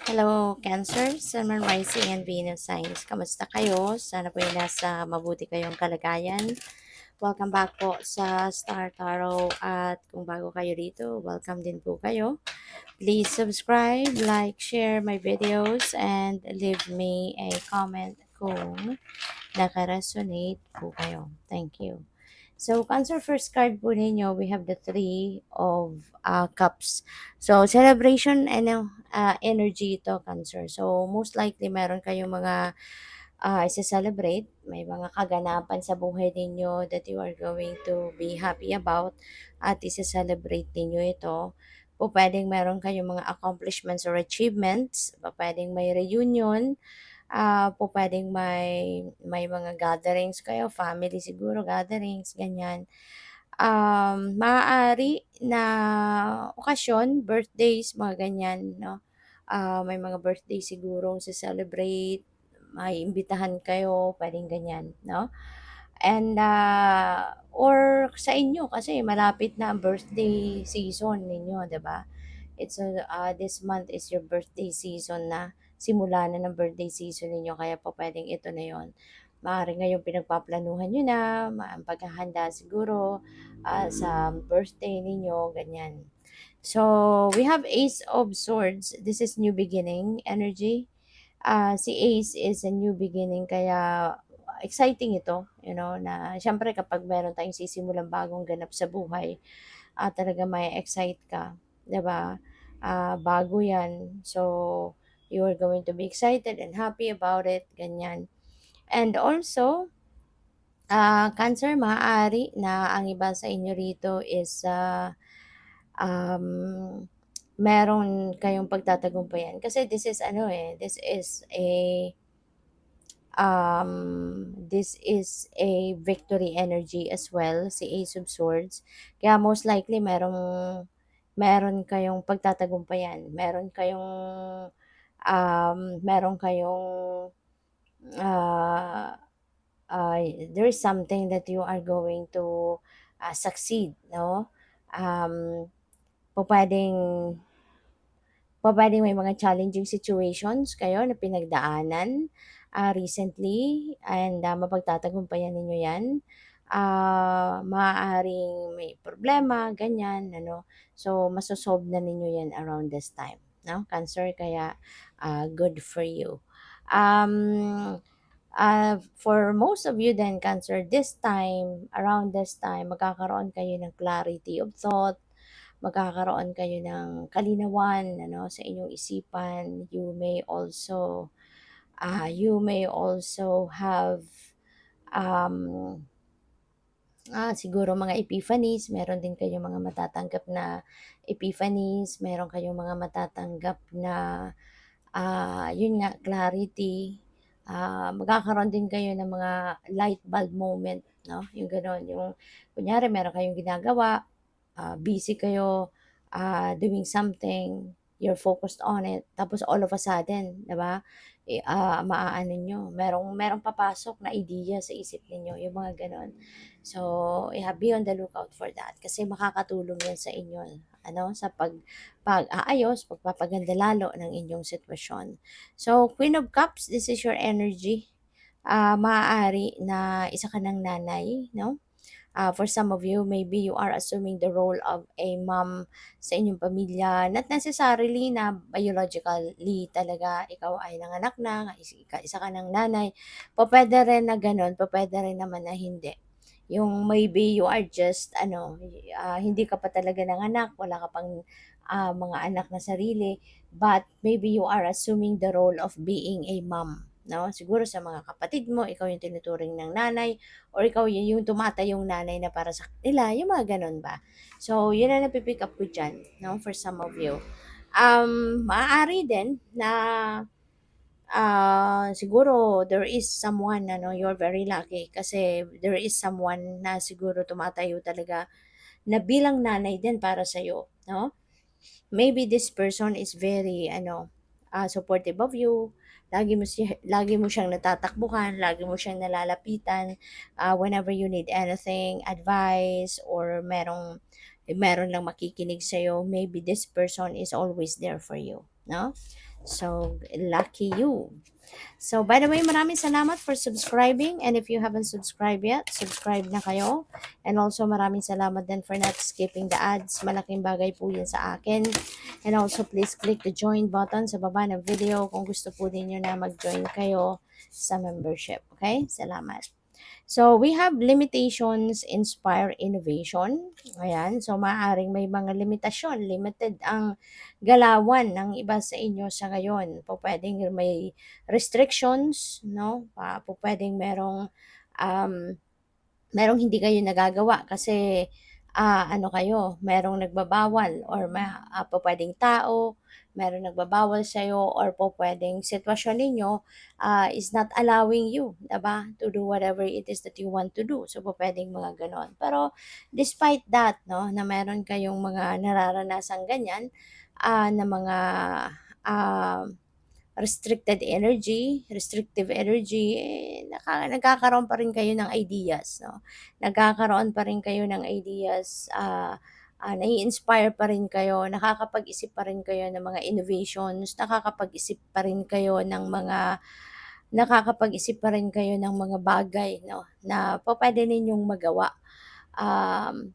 Hello, Cancer, Sun, Moon, Rising, and Venus signs. Kamusta kayo? Sana po nasa mabuti kayong kalagayan. Welcome back po sa Star Tarot at kung bago kayo dito, welcome din po kayo. Please subscribe, like, share my videos, and leave me a comment kung nakaresonate po kayo. Thank you. So, Cancer first card po ninyo, we have the Three of Cups. So, celebration and energy ito, Cancer. So, most likely meron kayong mga isa-celebrate. May mga kaganapan sa buhay ninyo that you are going to be happy about at isa-celebrate ninyo ito. Po pwedeng meron kayong mga accomplishments or achievements. Po pwedeng may reunion, po puwedeng may mga gatherings kayo, family siguro gatherings, ganyan. Maaari na okasyon, birthdays, mga ganyan, 'no? May mga birthday siguro se-celebrate, may imbitahan kayo, puwedeng ganyan, 'no? And, or sa inyo kasi malapit na ang birthday season ninyo, 'di ba? This month is your birthday season na, simula na ng birthday season ninyo kaya po puwedeng ito na 'yon. Maaaring ngayong pinagpaplanuhan niyo na, ang paghahanda siguro, sa birthday ninyo, ganyan. So, we have Ace of Swords. This is new beginning energy. Si Ace is a new beginning kaya exciting ito, na siyempre kapag meron tayong sisimulang bagong ganap sa buhay, talaga mai-excite ka, 'di ba? Bago 'yan. So, you are going to be excited and happy about it, ganyan. And also, Cancer, maaari na ang iba sa inyo rito is um, meron kayong pagtatagumpayan. Kasi this is a victory energy as well, si Ace of Swords. Kaya most likely meron kayong pagtatagumpayan, meron kayong ah, there is something that you are going to succeed, no? Um, Pupwedeng Pupuwedeng may mga challenging situations kayo na pinagdaanan, recently and, mapagtatagumpayan ninyo 'yan. Maaaring may problema, ganyan, ano. So, na ninyo 'yan around this time, 'no, Cancer, kaya, good for you. Um, for most of you then, Cancer, around this time, magkakaroon kayo ng clarity of thought, magkakaroon kayo ng kalinawan, ano, sa inyong isipan. You may also have, um, siguro mga epiphanies, meron din kayong mga matatanggap na epiphanies, meron kayong mga matatanggap na, yun nga, clarity. Magkakaroon din kayo ng mga light bulb moment, 'no, yung gano'n. Yung kunyari meron kayong ginagawa, busy kayo, doing something, you're focused on it, tapos all of a sudden, 'di ba, maaano niyo, merong papasok na idea sa isip ninyo, yung mga gano'n. So, yeah, be on the lookout for that kasi makakatulong 'yan sa inyo, ano, sa pag-aayos, pagpapaganda lalo ng inyong sitwasyon. So, Queen of Cups, this is your energy. Maaari na isa ka ng nanay, 'no? For some of you, maybe you are assuming the role of a mom sa inyong pamilya. Not necessarily na biologically talaga ikaw ay nanganak na, isa ka ng nanay. Pwede rin na ganun, pwede rin naman na hindi. Yung maybe you are just, hindi ka pa talaga nanganak, wala ka pang mga anak na sarili, but maybe you are assuming the role of being a mom. No? Siguro sa mga kapatid mo, ikaw yung tinuturing ng nanay, or ikaw yung tumatayong nanay na para sa kanila, yung mga ganun ba. So, yun ang napipick up ko dyan, no, for some of you. Maaari din na siguro there is someone, you're very lucky kasi there is someone na siguro tumatayo talaga na bilang nanay din para sa'yo, no? Maybe this person is very supportive of you. Lagi mo siyang natatakbuhan, lagi mo siyang nalalapitan, whenever you need anything, advice, or meron lang makikinig sa maybe this person is always there for you. no? So, lucky you. So, by the way, maraming salamat for subscribing. And if you haven't subscribed yet, subscribe na kayo. And also, maraming salamat din for not skipping the ads. Malaking bagay po yun sa akin. And also, please click the join button sa baba ng video kung gusto po ninyo na mag-join kayo sa membership. Okay? Salamat. So, we have limitations, inspire innovation. Ayan. So, maaaring may mga limitasyon. Limited ang galawan ng iba sa inyo sa ngayon. Po pwedeng may restrictions, no? Po pwedeng um, merong hindi kayo nagagawa kasi ano kayo, merong nagbabawal or pwedeng tao, merong nagbabawal sa iyo or po pwedeng sitwasyon ninyo is not allowing you, 'di ba, to do whatever it is that you want to do. So po pwedeng mga ganon. Pero despite that, no, na meron kayong mga nararanasang ganyan, na mga ah, restrictive energy, nagkakaroon pa rin kayo ng ideas, no? Nagkakaroon pa rin kayo ng ideas, nai-inspire pa rin kayo, nakakapag-isip pa rin kayo ng mga bagay, no, na pupuwede ninyong magawa, um,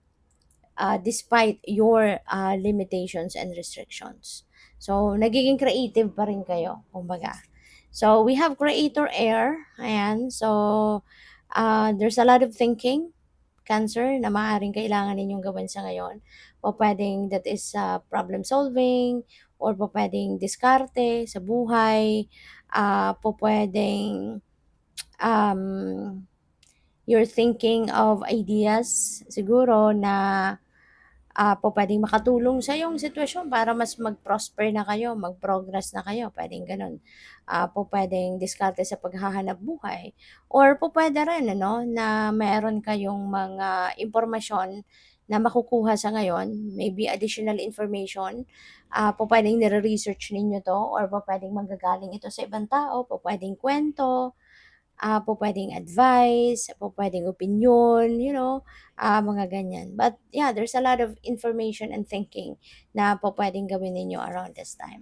despite your limitations and restrictions. So, nagiging creative pa rin kayo, kumbaga. So, we have creator air. Ayan. So, there's a lot of thinking, Cancer, na maaaring kailangan ninyong gawin sa ngayon. O pwedeng that is problem solving, or po pwedeng diskarte sa buhay, po pwedeng um, you're thinking of ideas siguro na pupuwedeng makatulong sa iyong sitwasyon para mas mag-prosper na kayo, mag-progress na kayo, puwedeng gano'n. Pupuwedeng diskarte sa paghahanap buhay or pupuwede rin ano, na meron kayong mga impormasyon na makukuha sa ngayon, maybe additional information, pupuwedeng nire-research ninyo 'to or pupuwedeng manggagaling ito sa ibang tao, pupuwedeng kuwento, pupuwedeng advice, pupuwedeng opinyon, mga ganyan. But yeah, there's a lot of information and thinking na pupuwedeng gawin ninyo around this time.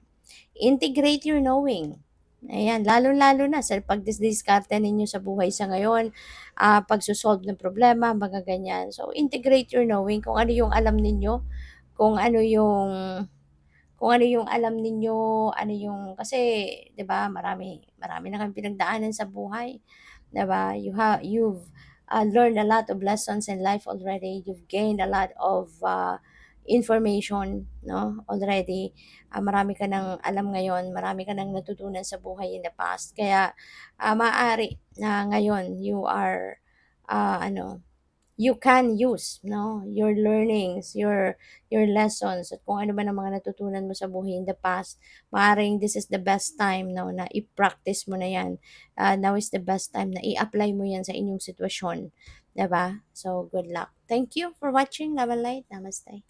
Integrate your knowing. Ayan, lalong-lalo na sa pagdisdiskarte ninyo sa buhay sa ngayon, pagso-solve ng problema, mga ganyan. So, integrate your knowing kung ano yung alam ninyo, kung ano yung alam ninyo, ano yung kasi 'di ba marami marami na kayong pinagdaanan sa buhay, 'di ba? You've learned a lot of lessons in life already. You've gained a lot of information, no? Already. Marami ka nang alam ngayon, marami ka nang natutunan sa buhay in the past. Kaya maaari na ngayon ano, you can use, no, your learnings, your lessons at kung ano man ang mga natutunan mo sa buhay in the past. Maaring this is the best time, no, na i-practice mo na yan. Now is the best time na i-apply mo yan sa inyong sitwasyon, 'di ba? So good luck. Thank you for watching. Love and light. Namaste.